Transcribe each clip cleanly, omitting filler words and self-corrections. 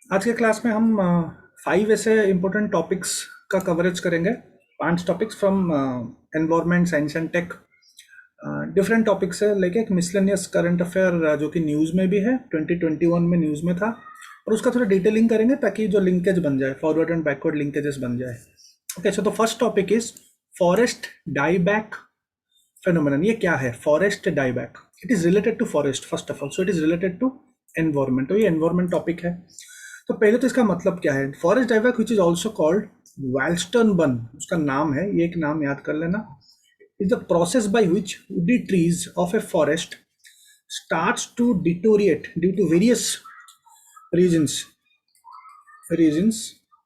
आज के क्लास में हम 5 ऐसे इम्पोर्टेंट टॉपिक्स का कवरेज करेंगे। 5 topics from environment, science and tech. Different topics है, लेके एक मिसलेनियस करंट अफेयर जो कि न्यूज़ में भी है, 2021 में न्यूज़ में था, और उसका थोड़ा डिटेलिंग करेंगे ताकि जो लिंकेज बन जाए, फॉरवर्ड एंड बैकवर्ड लिंकेजेस बन जाए। Okay, so the first topic is forest dieback phenomenon। ये क्या है forest dieback? It is related to forest first of all, so it is related to environment. तो ये एनवायरमेंट टॉपिक है। तो पहले तो इसका मतलब क्या है? Forest dieback which is also called Waldsterben, उसका नाम है, ये एक नाम याद कर लेना। Is the process by which woody trees of a forest starts to deteriorate due to various reasons.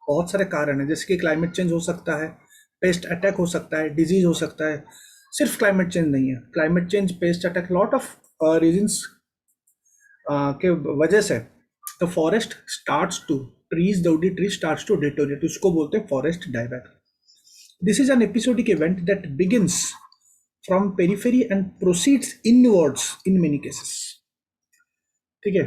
बहुत सारे कारण हैं, जैसे कि क्लाइमेट चेंज हो सकता है, पेस्ट अटैक हो सकता है, डिजीज हो सकता है। सिर्फ क्लाइमेट चेंज नहीं है, climate change, pest attack, lot of reasons के वजह से the forest starts to trees the woody tree starts to deteriorate, उसको बोलते हैं forest dieback. This is an episodic event that begins from periphery and proceeds inwards in many cases. ठीक है,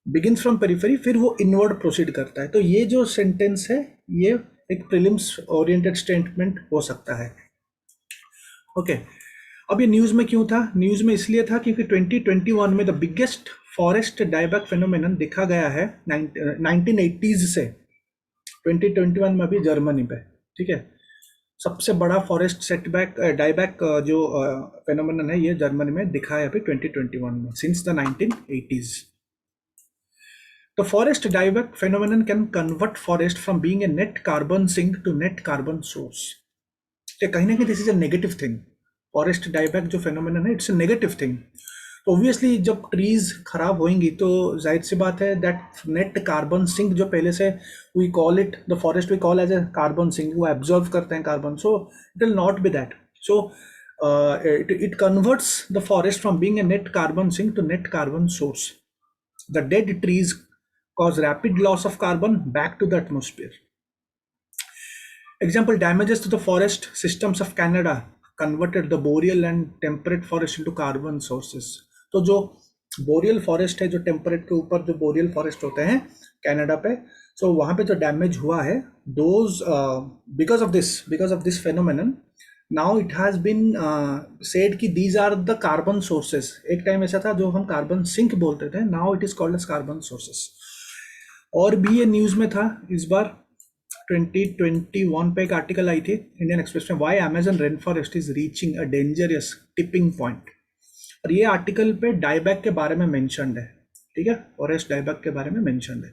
begins from periphery, फिर वो inward proceed करता है। तो ये जो सेंटेंस है, ये एक प्रीलिम्स ओरिएंटेड स्टेटमेंट हो सकता है। ओके, अब ये न्यूज़ में क्यों था? न्यूज़ में इसलिए था क्योंकि 2021 में the biggest forest dieback phenomenon देखा गया है 1980s से 2021 में भी जर्मनी पे। ठीक है, सबसे बड़ा फॉरेस्ट सेटबैक डायबैक जो फेनोमेनन है, ये जर्मनी में दिखा है अभी 2021 में, since the 1980s। The forest dieback phenomenon can convert forest from being a net carbon sink to net carbon source. तो कहीं ना कहीं this is a negative thing. Forest dieback जो फेनोमेनन है, इट्स अ नेगेटिव थिंग। तो obviously जब trees खराब होंगी तो जाहिर सी बात है दैट नेट कार्बन सिंक, जो पहले से we call it the forest, we call as a carbon sink, वो एब्जॉर्व करते हैं carbon, so it will not be that. So it converts the forest from being a net carbon sink to net carbon source. The dead trees cause rapid loss of carbon back to the atmosphere. Example, damages to the forest systems of Canada converted the boreal and temperate forest into carbon sources. तो जो boreal forest है, जो temperate के ऊपर जो boreal forest होते हैं Canada पे, सो वहाँ पे जो डैमेज हुआ है, those because of this phenomenon, now it has been said कि these are the carbon sources. एक टाइम ऐसा था जो हम कार्बन सिंक बोलते थे, now it is called as carbon sources. और भी ये न्यूज़ में था इस बार 2021 पे एक आर्टिकल आई थी इंडियन एक्सप्रेस में, why Amazon rain forest is reaching a dangerous tipping point. और ये आर्टिकल पे डायबैक के बारे में मेंशन्ड है। ठीक है, फॉरेस्ट डायबैक के बारे में मेंशन्ड है।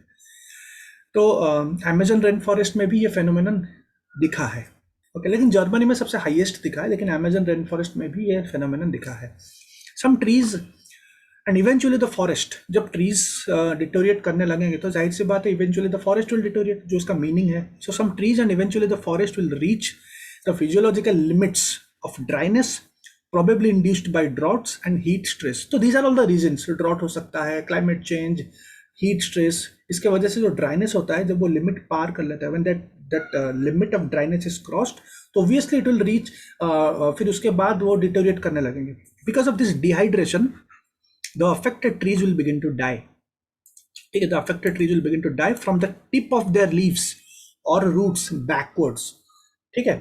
तो अमेजन रेन फॉरेस्ट में भी ये फेनोमेनन दिखा है। ओके, लेकिन जर्मनी में सबसे हाईएस्ट दिखा है, लेकिन अमेजन रेन फॉरेस्ट में भी ये फेनोमेनन दिखा है। Some trees and eventually the forest, जब ट्रीज डिटोरिएट करने लगेंगे तो जाहिर सी बात है eventually the forest will deteriorate, जो इसका मीनिंग है। So some trees and eventually the forest will reach the physiological limits of dryness, probably induced by droughts and heat stress. तो these are all the reasons। Drought हो सकता है, climate change, heat stress, इसके वजह से जो dryness होता है, जब वो लिमिट पार कर लेता है, when that limit of dryness is crossed, तो obviously it will reach, फिर उसके बाद वो डिटोरिएट करने लगेंगे। Because of this dehydration, the affected trees will begin to die. ठीक है, the affected trees will begin to die from the tip of their leaves or roots backwards. ठीक है,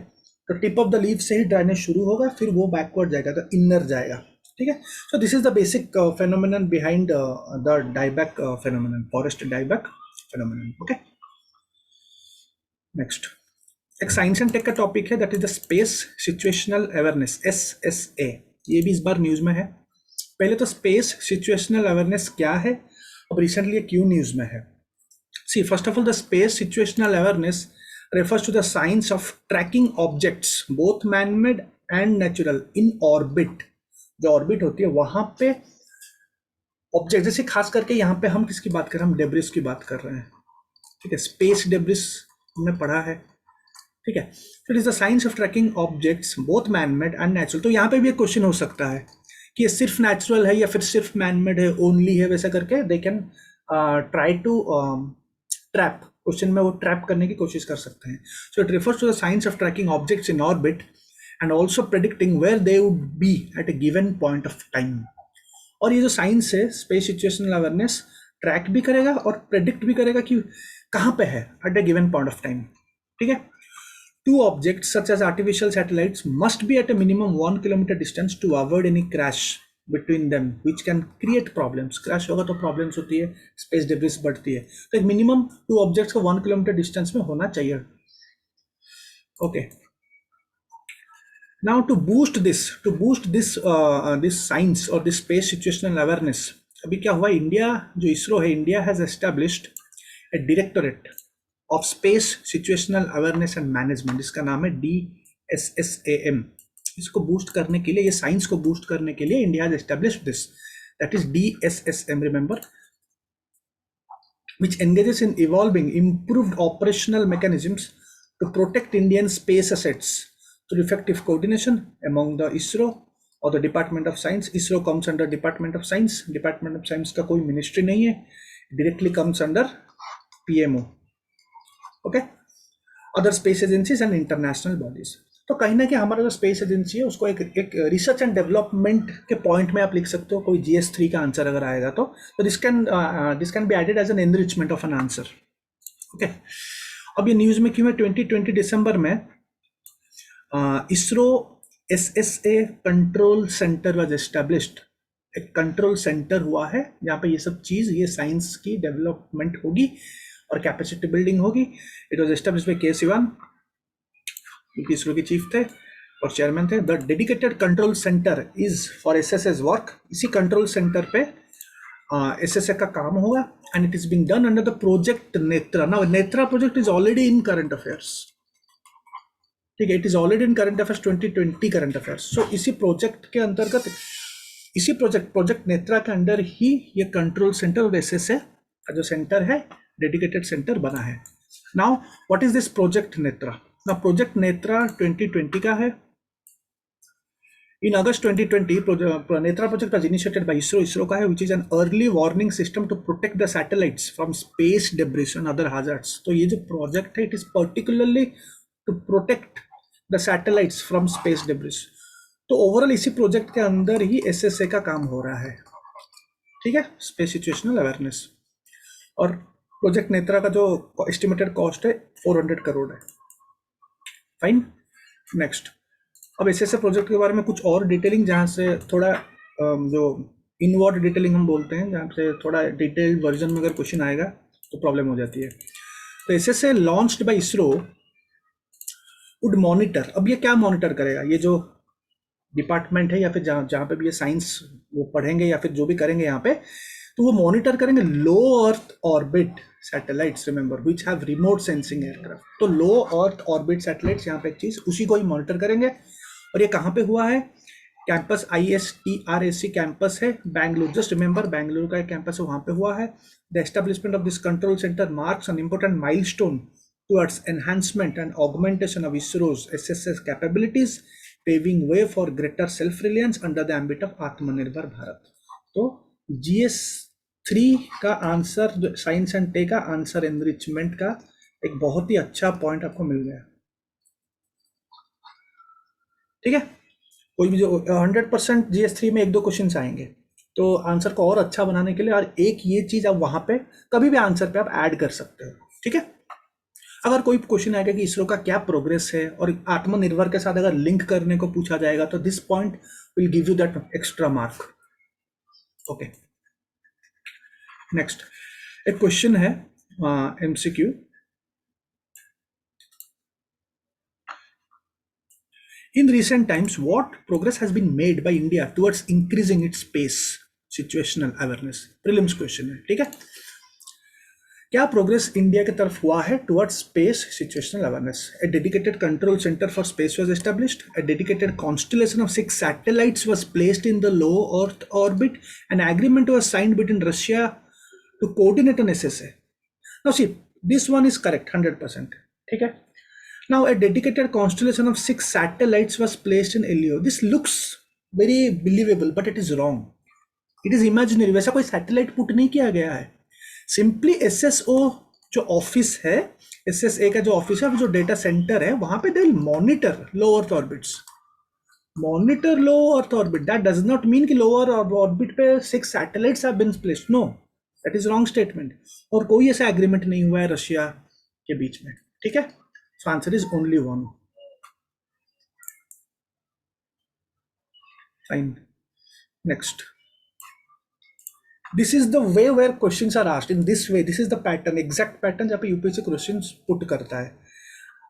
तो टिप ऑफ द लीफ से ही dryness शुरू होगा, फिर वो बैकवर्ड जाएगा, तो इनर जाएगा। ठीक है, so this is the basic phenomenon behind the dieback phenomenon, forest dieback phenomenon. Okay, next एक साइंस एंड टेक का टॉपिक है, that is the space situational awareness, SSA। ये भी इस बार न्यूज में है। पहले तो स्पेस सिचुएशनल अवेयरनेस क्या है, अब रिसेंटली ये क्यों न्यूज में है। See, first of all, the space situational awareness refers to the science of tracking objects, both man-made and natural, in orbit. जो ऑर्बिट होती है वहां पे ऑब्जेक्ट, जैसे खास करके यहाँ पे हम किसकी बात कर रहे हैं, हम डेब्रिस की बात कर रहे हैं। ठीक है, स्पेस डेब्रिस हमने पढ़ा है। ठीक है, तो it is the science of tracking objects both man made and natural. तो यहाँ पे भी एक क्वेश्चन हो सकता है कि ये सिर्फ नेचुरल है या फिर सिर्फ मैन मेड है, ओनली है, वैसा करके they can try to trap, question में वो ट्रैप करने की कोशिश कर सकते हैं। So it refers to the science of tracking objects in orbit and also predicting where they would be at a given point of time. और ये जो साइंस है, स्पेस सिचुएशनल अवेयरनेस, ट्रैक भी करेगा और प्रेडिक्ट भी करेगा कि कहाँ पे है at a given point of time, ठीक है। Two objects such as artificial satellites must be at a minimum 1 kilometer distance to avoid any crash between them, which can create problems. Crash होगा तो problems होती है, space debris बढ़ती है, तो एक minimum two objects को 1 kilometer distance में होना चाहिए. Okay. Now to boost this science or this space situational awareness, अभी क्या हुआ, इंडिया जो इसरो है, India has established A directorate of space situational awareness and management, इसका नाम है DSSAM. इसको बूस्ट करने के लिए, ये साइंस को बूस्ट करने के लिए India has established this, that is DSSM, remember, which engages in evolving improved operational mechanisms to protect Indian space assets through effective coordination among the ISRO or the Department of Science. ISRO comes under Department of Science. Department of Science का कोई ministry नहीं है, directly comes under PMO. Okay, other space agencies and international bodies. तो कहीं ना कहीं हमारा जो स्पेस एजेंसी है उसको एक रिसर्च एंड डेवलपमेंट के पॉइंट में आप लिख सकते हो, कोई GS3 का आंसर अगर आएगा तो this can be added as an enrichment of an answer. Okay, अब ये न्यूज में क्यों है, 2020 दिसंबर में ISRO SSA control centre was established. एक कंट्रोल सेंटर हुआ है जहाँ पे ये सब चीज, ये साइंस की डेवलपमेंट होगी और कैपेसिटी बिल्डिंग होगी. It was established by K Sivan, ISRO के चीफ थे और चेयरमैन थे. The dedicated control centre is for SSA's work. इसी कंट्रोल सेंटर पे SSA का काम होगा and it is being done under the project Netra. Now Netra project is already in current affairs, ठीक है, it is already in current affairs 2020 current affairs. So इसी project के अंतर्गत, इसी प्रोजेक्ट नेत्रा के अंडर ही ये कंट्रोल सेंटर और SSA का जो सेंटर है, डेडिकेटेड सेंटर बना है. Now what is this project Netra? Now, Project Netra 2020 का है. In August 2020, Netra project was initiated by ISRO का है, which is an early warning system to protect the satellites from space debris and other hazards. तो ये जो project है, it is particularly to protect the satellites from space debris. तो overall इसी project के अंदर ही SSA का काम हो रहा है, ठीक है, स्पेस सिचुएशनल अवेयरनेस. और प्रोजेक्ट नेत्रा का जो एस्टिमेटेड कॉस्ट है 400 करोड़ है. Fine, next. अब SSA प्रोजेक्ट के बारे में कुछ और डिटेलिंग, जहाँ से थोड़ा जो इनवर्ड डिटेलिंग हम बोलते हैं, जहाँ से थोड़ा डिटेल्ड वर्जन में अगर क्वेश्चन आएगा तो प्रॉब्लम हो जाती है. तो SSA launched by ISRO would monitor. अब ये क्या मॉनिटर करेगा, ये जो डिपार्टमेंट है या फिर जहाँ पे भी ये साइंस वो पढ़ेंगे या फिर जो भी करेंगे यहाँ पे, तो वो मॉनिटर करेंगे low earth orbit satellites, remember, which have remote sensing aircraft. तो लो अर्थ ऑर्बिट सैटेलाइट्स यहाँ पे एक चीज, उसी को ही मॉनिटर करेंगे. और ये कहाँ पे हुआ है? कैंपस ISTRAC कैंपस है बेंगलुरु. जस्ट रिमेंबर, बेंगलुरु का एक कैंपस है, वहाँ पे हुआ है. The establishment of this control centre marks an important milestone towards enhancement and augmentation of ISRO's SSA's capabilities, paving way for greater self reliance under the ambit of आत्मनिर्भर भारत. तो GS3 का आंसर, जो science and take का answer enrichment का, एक बहुत ही अच्छा point आपको मिल गया, ठीक है. कोई भी जो 100% GS3 में 1-2 क्वेश्चंस आएंगे, तो आंसर को और अच्छा बनाने के लिए, और एक ये चीज आप वहां पे कभी भी आंसर पे आप ऐड कर सकते हो, ठीक है. अगर कोई क्वेश्चन आएगा कि इसरो का क्या प्रोग्रेस है और आत्मनिर्भर के साथ अगर लिंक करने को पूछा जाएगा, तो this point will give you that extra mark. Okay, next एक क्वेश्चन है MCQ. In recent times, what progress has been made by India towards increasing its space situational awareness? Prelims question है, ठीक है. क्या प्रोग्रेस इंडिया की तरफ हुआ है towards space situational awareness? A dedicated control center for space was established. A dedicated constellation of 6 satellites was placed in the low Earth orbit. An agreement was signed between Russia to coordinate an SSA. Now see, this one is correct 100%, ठीक है. Now a dedicated constellation of 6 satellites was placed in LEO. This looks very believable, but it is wrong. It is imaginary. वैसा कोई satellite put नहीं किया गया है. Simply SSO जो office है, SSA का जो ऑफिस है, जो डेटा सेंटर है, वहां पे they will monitor low earth orbits. Monitor low earth orbit, that does not mean कि लोअर ऑर्बिट पे 6 satellites have been placed. No, that is wrong statement, और कोई ऐसा एग्रीमेंट नहीं हुआ है रशिया के बीच में, ठीक है। So answer is only one. Fine, next. This is the way where questions are asked in this way, this is the pattern, exact pattern जहाँ पे यूपीएससी क्वेश्चंस पुट करता है।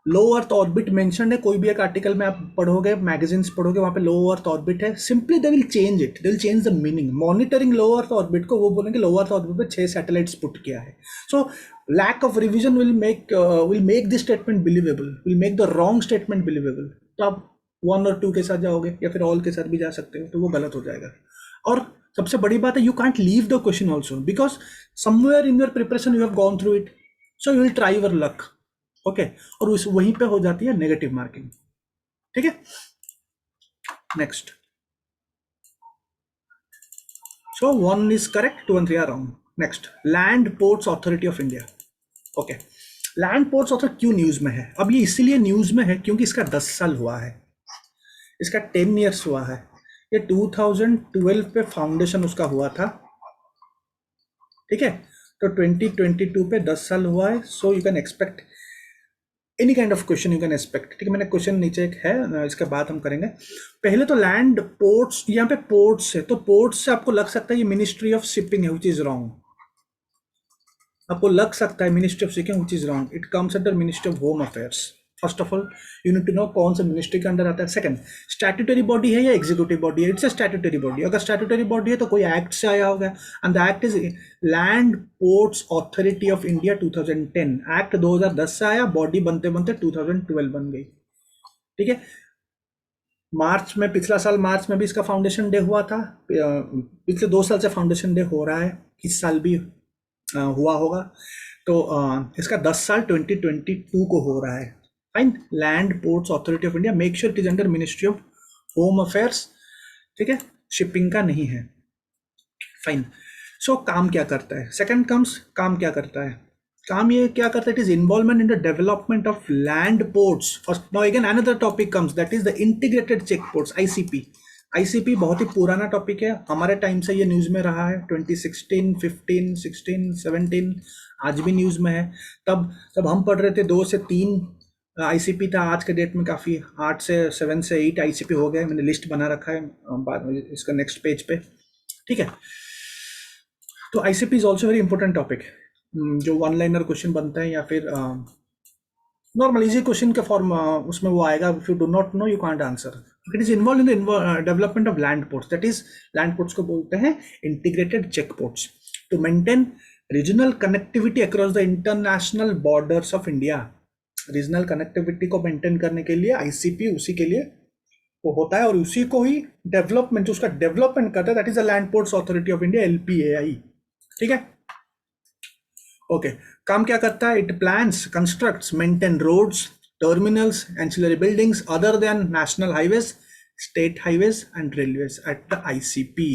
लो अर्थ ऑर्बिट मेंशन है, कोई भी एक आर्टिकल में आप पढ़ोगे, मैगजीन्स पढ़ोगे, वहां पे लो अर्थ ऑर्बिट है, simply they will change it, they will change the meaning. Monitoring low earth orbit को वो बोलेंगे लो अर्थ ऑर्बिट पे 6 सैटेलाइट्स पुट किया है। So lack of revision will make this statement believable, will make the wrong statement believable. तो आप 1 और 2 के साथ जाओगे या फिर ऑल के साथ भी जा सकते हो, तो वो गलत हो जाएगा। और सबसे बड़ी बात है, you can't leave the question also, because somewhere in your preparation you have gone through it, so you will try your luck, okay. और उस वहीं पे हो जाती है नेगेटिव मार्किंग, ठीक है। Next, so 1 is correct, 2 and 3 are wrong. Next, land ports authority of India, okay. Land ports authority क्यों न्यूज में है? अब ये इसीलिए न्यूज में है क्योंकि इसका 10 साल हुआ है, इसका 10 ईयर्स हुआ है। ये 2012 पे फाउंडेशन उसका हुआ था, ठीक है। तो 2022 पे 10 साल हुआ है। So you can expect any kind of question, you can expect, ठीक है। मैंने क्वेश्चन नीचे एक है, इसके बाद हम करेंगे। पहले तो लैंड पोर्ट्स, यहाँ पे पोर्ट्स है, तो पोर्ट्स से आपको लग सकता है ये मिनिस्ट्री ऑफ शिपिंग है, विच इज रॉन्ग। आपको लग सकता है ministry of shipping, which is wrong, it comes under ministry of home affairs. First of all you need to know कौन सा मिनिस्ट्री के अंडर आता है। सेकंड, स्टैट्यूटरी बॉडी है या एग्जीक्यूटिव बॉडी है? It's a statutory body. अगर statutory body है तो कोई एक्ट से आया होगा, and the act is land ports authority of India 2010। Act 2010 से आया, बॉडी बनते बनते 2012 बन गई, ठीक है। मार्च में, पिछला साल मार्च में भी इसका फाउंडेशन डे हुआ था। पिछले 2 साल से फाउंडेशन डे हो रहा है, इस साल भी हुआ होगा। तो इसका 10 साल 2022 को हो रहा है। Fine, land ports authority of India, make sure it is under ministry of home affairs, ठीक है, शिपिंग का नहीं है। फाइन, सो काम क्या करता है? सेकंड कम्स, काम क्या करता है? काम ये क्या करता है? It is involvement in the development of land ports. First, now again another topic comes, that is the integrated check ports, ICP. ICP बहुत ही पुराना टॉपिक है, हमारे टाइम से ये न्यूज में रहा है, 2016, 15, 16, 17, आज भी न्यूज में है। तब जब हम पढ़ रहे थे 2 से 3 आईसीपी था, आज के डेट में काफ़ी 8 से 7 से 8 आईसीपी हो गए। मैंने लिस्ट बना रखा है बाद में इसका नेक्स्ट पेज पे, ठीक है। तो ICP is also very important topic, जो 1 लाइनर क्वेश्चन बनता है या फिर नॉर्मल इजी क्वेश्चन के फॉर्म उसमें वो आएगा। If you do not know you can't answer. It is involve in the development of land ports, that is land ports को बोलते हैं integrated check ports, to maintain regional connectivity across the international borders of India. Regional connectivity को maintain करने के लिए ICP उसी के लिए वो होता है, और उसी को ही डेवलपमेंट, जो उसका डेवलपमेंट करता है, that is the land ports authority of India, LPAI, ठीक है। ओके, काम क्या करता है? It plans, constructs, maintain roads, terminals, ancillary buildings other than national highways, state highways and railways at the ICP.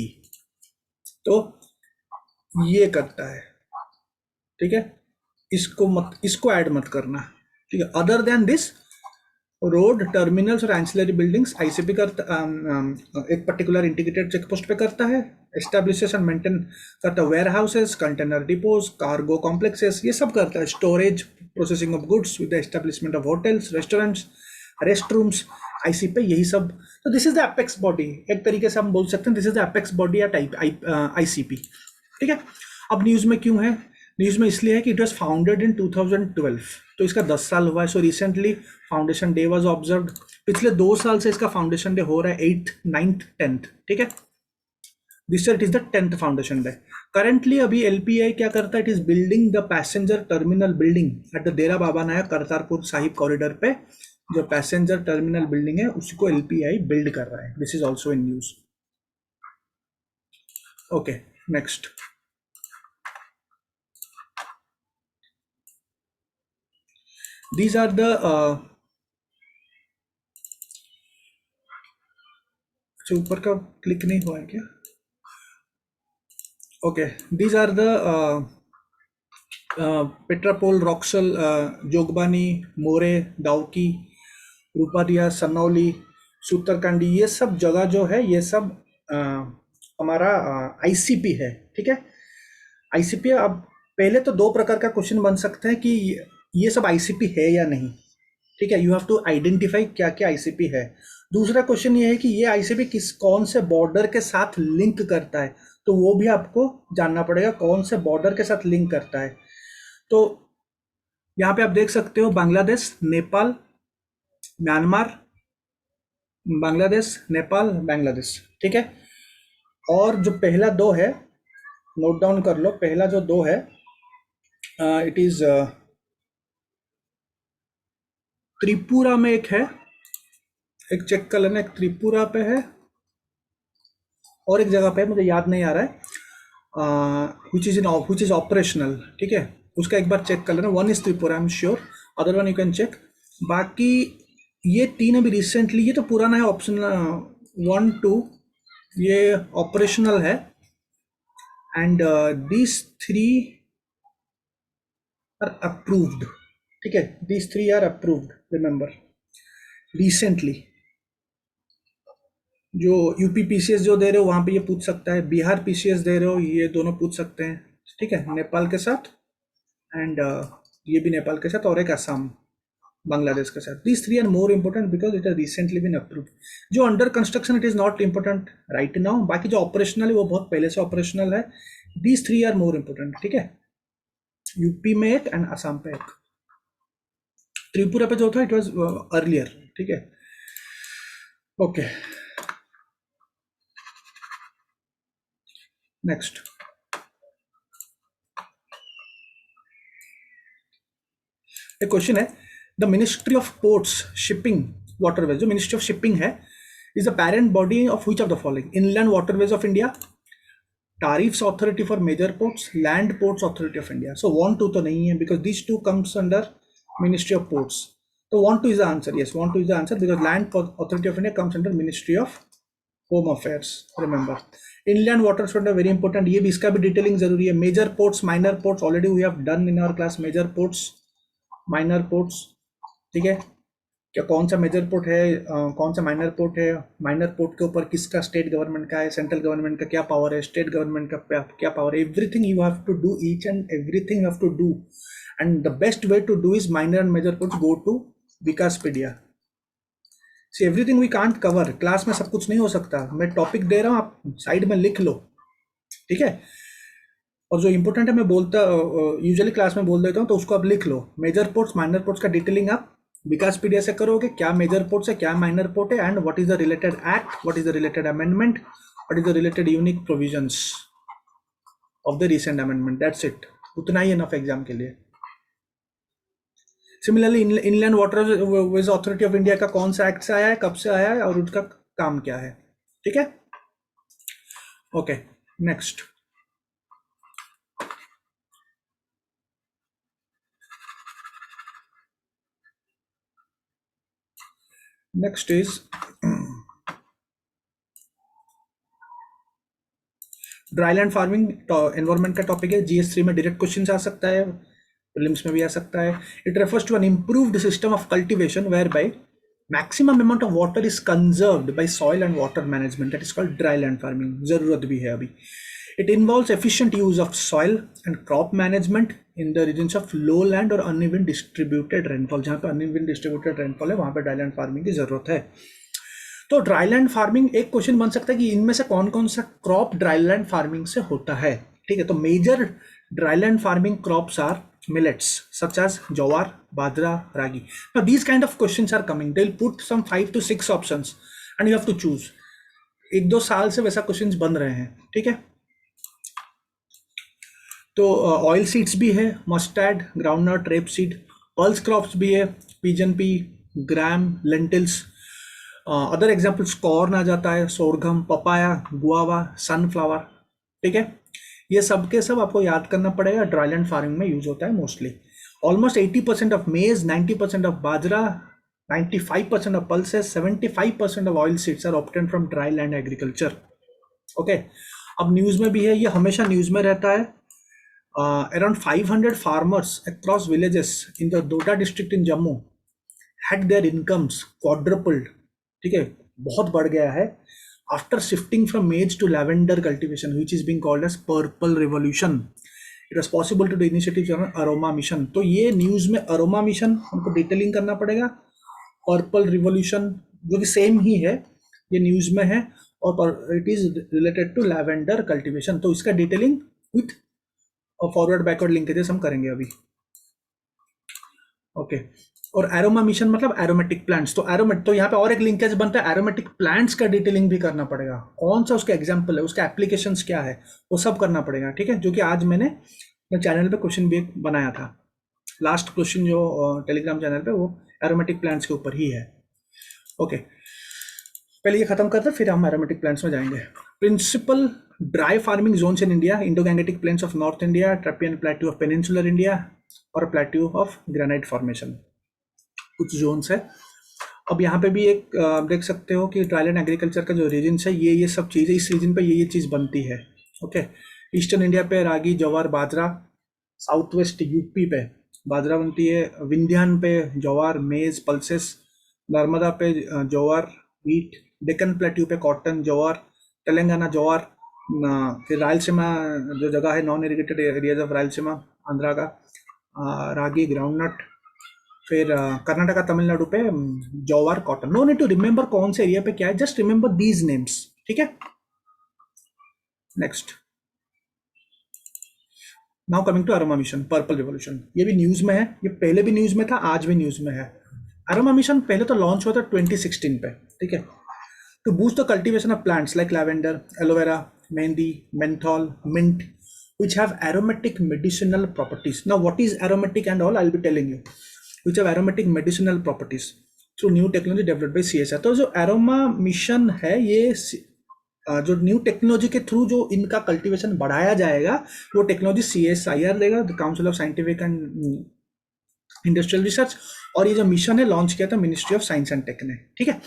तो ये करता है, ठीक है। इसको ऐड मत करना, ठीक है। Other than this, road, terminals और एंसिलरी बिल्डिंग्स आईसीपी करता, एक पर्टिकुलर इंटीग्रेटेड चेक पोस्ट पे करता है। एस्टैब्लिशेस एंड मेंटेन करता है warehouses, container depots, cargo complexes, ये सब करता है। Storage, processing of goods with the establishment of hotels, restaurants, rest rooms, ICP, यही सब। तो this is the apex body, एक तरीके से हम बोल सकते हैं this is the apex body या टाइप आईसीपी, ठीक है। अब न्यूज में क्यों है? न्यूज में इसलिए है कि इट वॉज फाउंडेड इन 2012, तो इसका 10 साल हुआ है। So recently foundation day was observed. पिछले 2 साल से इसका फाउंडेशन डे हो रहा है, 8th, 9th, 10th, ठीक है। This year it is the 10th foundation day. Currently अभी एलपीआई क्या करता है? It is building the passenger terminal building at the Dera Baba Nayak Kartarpur Sahib corridor पे। जो पैसेंजर टर्मिनल बिल्डिंग है उसी को एलपीआई बिल्ड कर रहा है। This is also in news, okay. Next, these are the अच्छा ऊपर का क्लिक नहीं हुआ है क्या? Okay, these are the Petrapole, Raxaul, Jogbani, Moreh, Dawki, Rupaidiha, Sunauli, Sutarkandi, ये सब जगह जो है ये सब हमारा आईसीपी है, ठीक है। आईसीपी अब पहले तो दो प्रकार का क्वेश्चन बन सकता है कि ये सब आईसीपी है या नहीं, ठीक है, यू हैव टू आइडेंटिफाई क्या क्या आईसीपी है। दूसरा क्वेश्चन ये है कि ये आईसीपी किस कौन से बॉर्डर के साथ लिंक करता है, तो वो भी आपको जानना पड़ेगा कौन से बॉर्डर के साथ लिंक करता है। तो यहाँ पे आप देख सकते हो बांग्लादेश, नेपाल, म्यांमार, बांग्लादेश, नेपाल, बांग्लादेश, ठीक है। और जो पहला दो है, नोट डाउन कर लो, पहला जो दो है इट इज त्रिपुरा में एक है, एक चेक कर लेना, एक त्रिपुरा पे है और एक जगह पे मुझे याद नहीं आ रहा है, विच इज ऑपरेशनल, ठीक है, उसका एक बार चेक कर लेना। One is Tripura, I am sure, other one you can check. बाकी ये तीन अभी रिसेंटली, ये तो पुराना है, ऑप्शन 1 2 ये ऑपरेशनल है, एंड दीज 3 आर अप्रूव्ड, ठीक है, these 3 are approved, remember recently. जो यूपी पीसीएस जो दे रहे हो वहां पे ये पूछ सकता है, बिहार पीसीएस दे रहे हो ये दोनों पूछ सकते हैं, ठीक है, नेपाल के साथ, एंड ये भी नेपाल के साथ, और एक असम बांग्लादेश के साथ। These 3 are more important because it has recently been approved. जो under construction it is not important right now, बाकी जो ऑपरेशनल है वो बहुत पहले से ऑपरेशनल है। दीज 3 आर मोर इंपॉर्टेंट, ठीक है, यूपी में एक एंड असम पे एक। त्रिपुरा पे जो था इट वॉज अर्लियर, ठीक है, ओके। नेक्स्ट एक क्वेश्चन है, the ministry of ports shipping waterways, जो मिनिस्ट्री ऑफ शिपिंग है, is the parent body of which of the following? Inland waterways of India, tariffs authority for major ports, land ports authority of India. So 1 2 तो नहीं है because these two comes under Ministry of Ports. So 1 2 is the answer. Yes, 1 2 is the answer because land authority of India comes under Ministry of Home Affairs. Remember, inland water front है very important. ये भी इसका भी detailing जरूरी है. Major ports, minor ports already we have done in our class. Major ports, minor ports, ठीक है, क्या कौन सा मेजर पोर्ट है, कौन सा माइनर पोर्ट है, माइनर पोर्ट के ऊपर किसका, स्टेट गवर्नमेंट का है, सेंट्रल गवर्नमेंट का क्या पावर है, स्टेट गवर्नमेंट का क्या पावर है, everything you have to do, each and everything you have to do, and the best way to do is minor and major ports, go to Vikaspedia. See everything we can't cover, class में सब कुछ नहीं हो सकता, मैं topic दे रहा हूँ, आप साइड में लिख लो, ठीक है, और जो इंपॉर्टेंट है मैं बोलता यूजुअली क्लास में बोल देता हूँ, तो उसको आप लिख लो। मेजर पोर्ट्स, माइनर पोर्ट्स का डिटेलिंग आप विकासपीडिया से करोगे, क्या मेजर पोर्ट्स है, क्या माइनर पोर्ट है, and what is the related act, what is the related amendment, what is the related unique provisions of the recent amendment, that's it, उतना ही enough exam के लिए। Similarly inland waterways authority of India का कौन सा act से आया है, कब से आया है, और उसका काम क्या है, ठीक है, okay. Next next is dryland farming, environment का टॉपिक है, जीएस3 में डायरेक्ट क्वेश्चन आ सकता है, प्रीलिम्स में भी आ सकता है। It refers to an improved system of cultivation whereby maximum amount of water is conserved by soil and water management, that is called dryland farming, जरूरत भी है अभी। It involves efficient use of soil and crop management in the regions of low land और uneven distributed rainfall, जहाँ पे uneven distributed rainfall है वहाँ पे ड्राईलैंड फार्मिंग की जरूरत है। तो ड्राईलैंड फार्मिंग, एक क्वेश्चन बन सकता है कि इनमें से कौन कौन सा क्रॉप ड्राईलैंड फार्मिंग से होता है, ठीक है, तो major dryland farming crops are millets such as jowar, bajra, ragi. Now these kind of questions are coming, they'll put some 5 to 6 options and you have to choose. एक दो साल से वैसा क्वेश्चंस बन रहे हैं, ठीक है। तो ऑयल सीड्स भी है, mustard, groundnut, rape seed, pulse crops भी है, पिजन पी, ग्राम, लेंटिल्स, अदर एग्जाम्पल्स कॉर्न आ जाता है, सोरघम, पपाया, गुआवा, सनफ्लावर, ठीक है। ये सब के सब आपको याद करना पड़ेगा, ड्राईलैंड फार्मिंग में यूज होता है mostly. Almost 80% of maize, 90% of bajra, 95% of pulses, 75% of oil seeds are obtained from dryland agriculture, okay. अब न्यूज में भी है, ये हमेशा न्यूज में रहता है। Around 500 farmers across villages in the Doda district in Jammu had their incomes quadrupled, ठीक है, बहुत बढ़ गया है, after shifting from maize to lavender cultivation, which is being called as purple revolution. It was possible to do initiative on aroma mission. तो ये news में aroma mission हमको डिटेलिंग करना पड़ेगा। पर्पल रिवॉल्यूशन जो कि सेम ही है, ये न्यूज में है, और it is related to lavender cultivation. तो इसका detailing with forward backward linkages हम करेंगे अभी। ओके और एरोमा मिशन मतलब एरोमेटिक प्लांट्स। तो एरोमेट तो यहाँ पे और एक लिंकेज बनता है, एरोमेटिक प्लांट्स का डिटेलिंग भी करना पड़ेगा, कौन सा उसका एग्जांपल है, उसका एप्लीकेशंस क्या है, वो सब करना पड़ेगा। ठीक है, जो कि आज मैंने अपने चैनल पे क्वेश्चन भी एक बनाया था, लास्ट क्वेश्चन जो टेलीग्राम चैनल पे, वो एरोमेटिक प्लांट्स के ऊपर ही है। ओके पहले ये खत्म करते फिर हम एरोमेटिक प्लांट्स में जाएंगे। Principal dry farming zones in India, Indo Gangetic plains of North India, trappean plateau of peninsular India और प्लेट्यू ऑफ ग्रेनाइट फॉर्मेशन, कुछ जोन्स है। अब यहाँ पे भी एक देख सकते हो कि ड्राईलैंड एग्रीकल्चर का जो रीजन है, ये सब चीज़ें इस रीजन पे ये चीज़ बनती है। ओके ईस्टर्न इंडिया पे रागी, जवार, बाजरा, साउथ वेस्ट यूपी पे बाजरा बनती है, विंध्यान पे जवार, मेज, पल्सेस, नर्मदा पे जवार, वीट, डेक्कन प्लेट्यू पे कॉटन, जवार, तेलंगाना जवार, फिर रायलसीमा जो जगह है non irrigated areas of Rayalaseema Andhra का रागी, ग्राउंडनट, फिर कर्नाटका तमिलनाडु पे jowar, cotton. No need to remember कौन से एरिया पे क्या है, जस्ट रिमेंबर दीज नेम्स। ठीक है next, now coming to aroma mission purple revolution. ये भी न्यूज में है, ये पहले भी न्यूज में था, आज भी न्यूज में है। अरोमा मिशन पहले तो लॉन्च हुआ था 2016 पे। ठीक है, to boost the cultivation of plants like lavender, aloe vera, mehndi, menthol, mint which have aromatic medicinal properties. Now what is aromatic and all I'll be telling you, which have aromatic medicinal properties through new technology developed by CSIR। तो जो aroma mission है, ये जो new technology के through जो इनका cultivation बढ़ाया जाएगा, वो टेक्नोलॉजी CSIR देगा, the council of scientific and industrial research. और ये जो मिशन है लॉन्च किया था ministry of science and tech ने। ठीक है,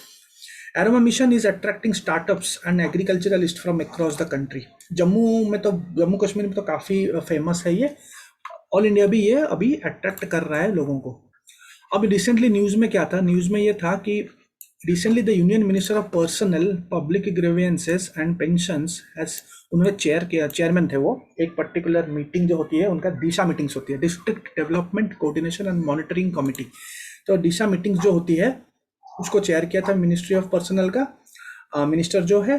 aroma mission is attracting startups and agriculturalist from across the country. Jammu Kashmir में तो काफ़ी फेमस है ये, ऑल इंडिया भी ये अभी अट्रैक्ट कर रहा है लोगों को। अब रिसेंटली न्यूज़ में क्या था, न्यूज़ में ये था कि recently the union minister of personnel public grievances and pensions has, उन्होंने चेयरमैन थे वो, एक पर्टिकुलर मीटिंग जो होती है उनका दिशा मीटिंग्स होती है, district development coordination and monitoring committee. तो दिशा मीटिंग्स जो होती है उसको चेयर किया था मिनिस्ट्री ऑफ पर्सनल का मिनिस्टर जो है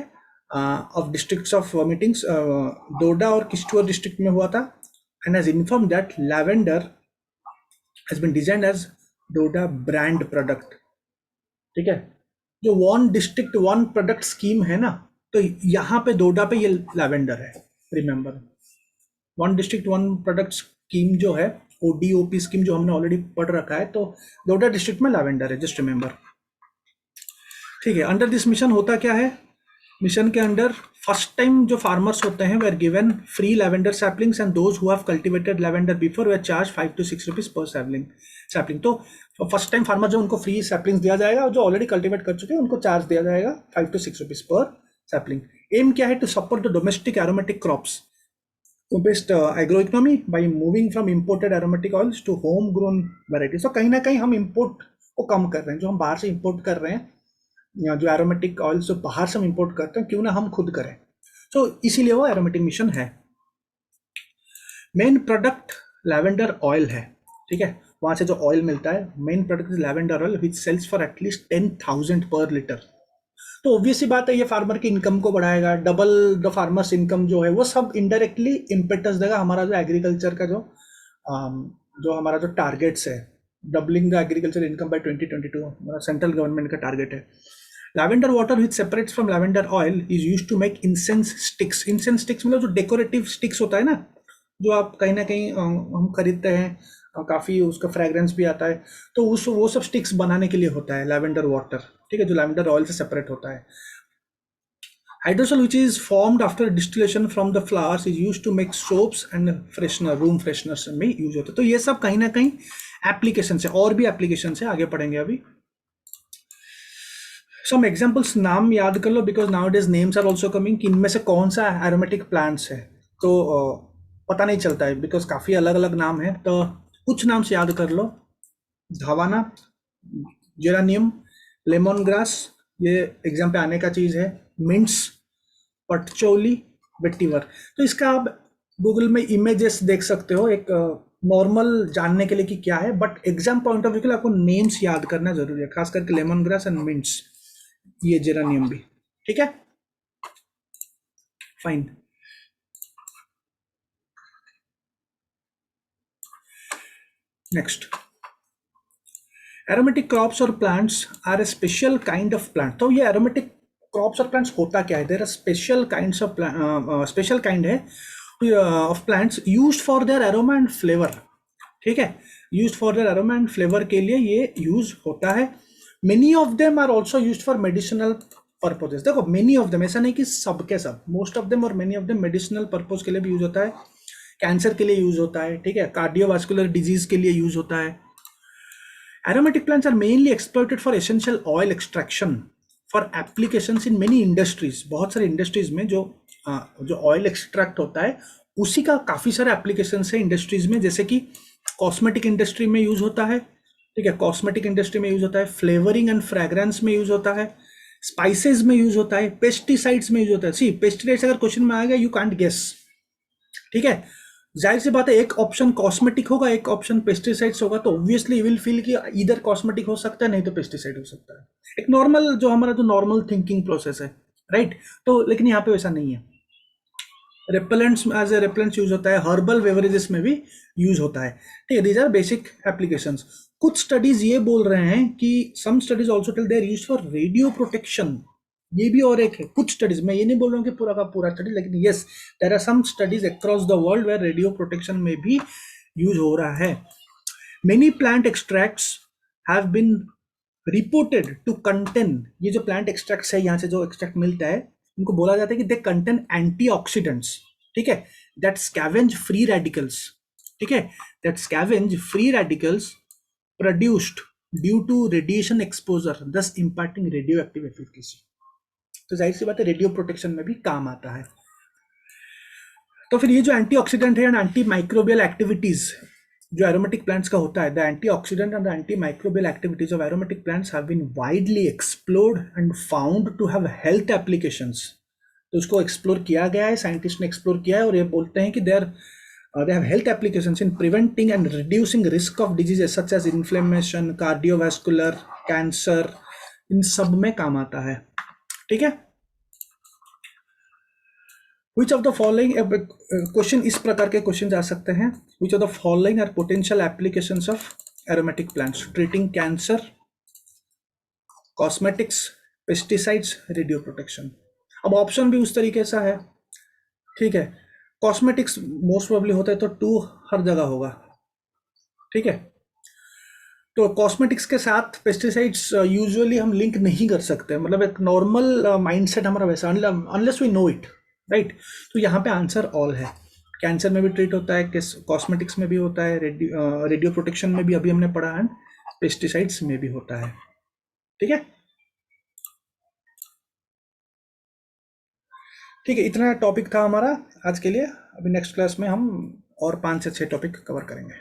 of districts of meetings, Doda और किश्तवाड़ डिस्ट्रिक्ट में हुआ था। And has inform that lavender has been designed as Doda brand product. ठीक है, जो one district one product scheme है ना, तो यहाँ पे डोडा पे ये लैवेंडर है। Remember one district one product scheme जो है, ODOP स्कीम जो हमने ऑलरेडी पढ़ रखा है, तो डोडा डिस्ट्रिक्ट में लैवेंडर है, जस्ट रिमेंबर। ठीक है, अंडर दिस मिशन होता क्या है, मिशन के अंडर फर्स्ट टाइम जो फार्मर्स होते हैं वे are given free lavender saplings and those who have cultivated lavender before वे चार्ज 5 to 6 रुपीज पर सैपलिंग। तो फर्स्ट टाइम फार्मर जो उनको फ्री सैपलिंग्स दिया जाएगा, और जो ऑलरेडी कल्टीवेट कर चुके हैं उनको चार्ज दिया जाएगा 5 to 6 रुपीज पर सैपलिंग। एम क्या है, to support the domestic aromatic crops based agro economy by moving from imported aromatic oils to home grown varieties. तो कहीं ना कहीं हम इम्पोर्ट को कम कर रहे हैं, जो हम बाहर से इम्पोर्ट कर रहे हैं, या जो एरोमेटिक ऑयल्स जो बाहर से हम इंपोर्ट करते हैं, क्यों ना हम खुद करें। तो इसीलिए वो एरोमेटिक मिशन है। मेन प्रोडक्ट लैवेंडर ऑयल है। ठीक है, वहां से जो ऑयल मिलता है, main product is lavender oil which sells for at least 10,000 per litre. तो ऑब्वियस ही बात है, ये फार्मर की इनकम को बढ़ाएगा, डबल द फार्मर्स इनकम जो है वो सब इनडायरेक्टली इम्पेटस देगा हमारा जो एग्रीकल्चर का जो हमारा जो टारगेट्स है, doubling the agriculture income by 2022 हमारा सेंट्रल गवर्नमेंट का टारगेट है। Lavender water which separates from lavender oil is used to make incense sticks। incense sticks मतलब जो डेकोरेटिव स्टिक्स होता है ना, जो आप कहीं ना कहीं हम खरीदते हैं, काफ़ी उसका फ्रेग्रेंस भी आता है, तो वो सब स्टिक्स बनाने के लिए होता है लैवेंडर वाटर। ठीक है, जो लैवेंडर ऑयल से सेपरेट होता है। Hydrosol which is formed after distillation from the flowers is used to make soaps and freshener, room fresheners में यूज होता है। तो ये सब कहीं ना कहीं एप्लीकेशन है, और भी एप्लीकेशन है, आगे पढ़ेंगे अभी। सम एग्जाम्पल्स, नाम याद कर लो because nowadays names are also coming, कि इनमें से कौन सा एरोमेटिक प्लांट्स है, तो पता नहीं चलता है बिकॉज काफ़ी अलग अलग नाम है। तो कुछ नाम से याद कर लो, धावाना, जेरानियम, लेमन ग्रास, ये एग्जाम पे आने का चीज़ है, मिंट्स, पटचौली, वेटिवर। तो इसका आप गूगल में इमेजेस देख सकते हो एक नॉर्मल जानने के लिए कि क्या है, but exam point of view के लिए आपको नेम्स याद करना जरूरी है, खास करके लेमन ग्रास एंड मिंट्स, ये जेरानियम भी। ठीक है, फाइन। नेक्स्ट, एरोमेटिक क्रॉप्स और plants are a special kind of plant. तो ये एरोमेटिक क्रॉप्स और प्लांट्स होता क्या है? There are special kinds of special kind है of plants used for their aroma and flavour. ठीक है, used for their aroma and flavour के लिए ये यूज होता है। Many of them are also used for medicinal purposes. देखो many of them, ऐसा नहीं कि सब के सब, मोस्ट ऑफ देम और many of them medicinal purpose के लिए भी यूज होता है, कैंसर के लिए यूज होता है, ठीक है, कार्डियोवास्कुलर डिजीज के लिए यूज होता है। Aromatic plants are mainly exploited for essential oil extraction for applications in many industries। बहुत सारे इंडस्ट्रीज में जो ऑयल एक्सट्रैक्ट होता है उसी का काफी सारे एप्लीकेशन है इंडस्ट्रीज में, जैसे कि कॉस्मेटिक इंडस्ट्री में यूज होता है, ठीक है, कॉस्मेटिक इंडस्ट्री में यूज होता है, फ्लेवरिंग एंड फ्रेग्रेंस में यूज होता है, स्पाइसेस में यूज होता है, पेस्टिसाइड्स में यूज होता है। सी पेस्टिसाइड्स अगर क्वेश्चन में आएगा यू कांट गेस, ठीक है, जाहिर सी बात है एक ऑप्शन कॉस्मेटिक होगा एक ऑप्शन पेस्टिसाइड्स होगा, तो ऑब्वियसली विल फील कि इधर कॉस्मेटिक हो सकता है नहीं तो पेस्टिसाइड हो सकता है, एक नॉर्मल जो हमारा जो नॉर्मल थिंकिंग प्रोसेस है, राइट। तो लेकिन यहाँ पे वैसा नहीं है, repellents as a repellents use होता है, हर्बल बेवरेजेस में भी यूज होता है, ठीक है। These are basic applications. कुछ स्टडीज ये बोल रहे हैं कि some studies also tell they are used for radio protection, ये भी और एक है कुछ स्टडीज, मैं ये नहीं बोल रहा हूँ कि पूरा का पूरा स्टडी, लेकिन yes there are some studies across the world where radio protection में भी यूज हो रहा है। Many plant extracts have been reported to contain, ये जो प्लांट एक्सट्रैक्ट्स है यहाँ से जो एक्सट्रैक्ट मिलता है उनको बोला जाता है कि दे कंटेन एंटीऑक्सीडेंट्स, ठीक है, दैट स्कैवेंज फ्री रेडिकल्स, ठीक है, that scavenge free radicals produced due to radiation exposure thus impacting radioactive efficacy. तो जाहिर सी बात है रेडियो प्रोटेक्शन में भी काम आता है। तो फिर ये जो एंटीऑक्सीडेंट है एंड एंटी माइक्रोबियल एक्टिविटीज जो एरोमेटिक प्लांट्स का होता है, the antioxidant and the antimicrobial activities of aromatic plants have been widely explored and found to have health applications. तो उसको एक्सप्लोर किया गया है, साइंटिस्ट ने एक्सप्लोर किया है और ये बोलते हैं कि they have health applications in preventing and reducing risk of diseases such as inflammation, cardiovascular, cancer, इन सब में काम आता है, ठीक है। Which of the following, question इस प्रकार के क्वेश्चन आ सकते हैं, which of the following are potential applications of aromatic plants? Treating cancer, cosmetics, pesticides, radio protection. अब ऑप्शन भी उस तरीके से है, ठीक है, कॉस्मेटिक्स मोस्ट प्रोबेबली होता है तो टू हर जगह होगा, ठीक है। तो कॉस्मेटिक्स के साथ पेस्टिसाइड्स यूजुअली हम लिंक नहीं कर सकते, मतलब एक नॉर्मल माइंडसेट हमारा वैसा, unless we know it, right. तो यहाँ पे आंसर ऑल है, कैंसर में भी ट्रीट होता है, कॉस्मेटिक्स में भी होता है, रेडियो प्रोटेक्शन में भी अभी हमने पढ़ा है, पेस्टिसाइड्स में भी होता है, ठीक है। ठीक है, इतना टॉपिक था हमारा आज के लिए। अभी नेक्स्ट क्लास में हम और 5 से 6 टॉपिक कवर करेंगे।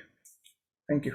Thank you.